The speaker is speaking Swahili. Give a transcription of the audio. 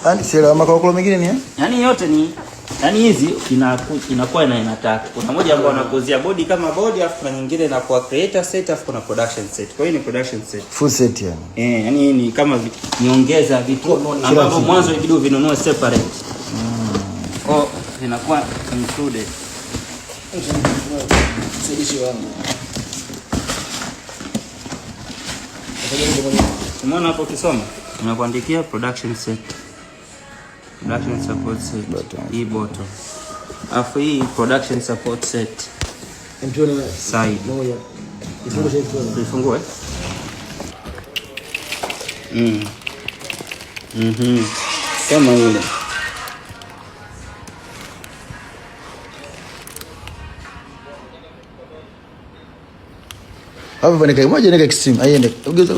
Yaani sio makokolo mengine ni yaani yote ni yaani hizi inakuwa na inataka. Kuna moja ambayo anakuzia body kama body, afu kuna nyingine inakuwa creator set, afu kuna production set. Kwa hiyo ni production set. Full set yani. Yaani ni kama niongeza vitu ambavyo mwanzo ibidi vinunue separate. Oh, zinakuwa included. Sisi wangu. Umeona hapo ukisoma unakuandikia production set. Production support set. Hii bottom. Afu hii production support set. Mtuone side. Moja. Ifungue. Kama ile. Hapo bwana kai moja nika extreme. Aiende. Ugeuza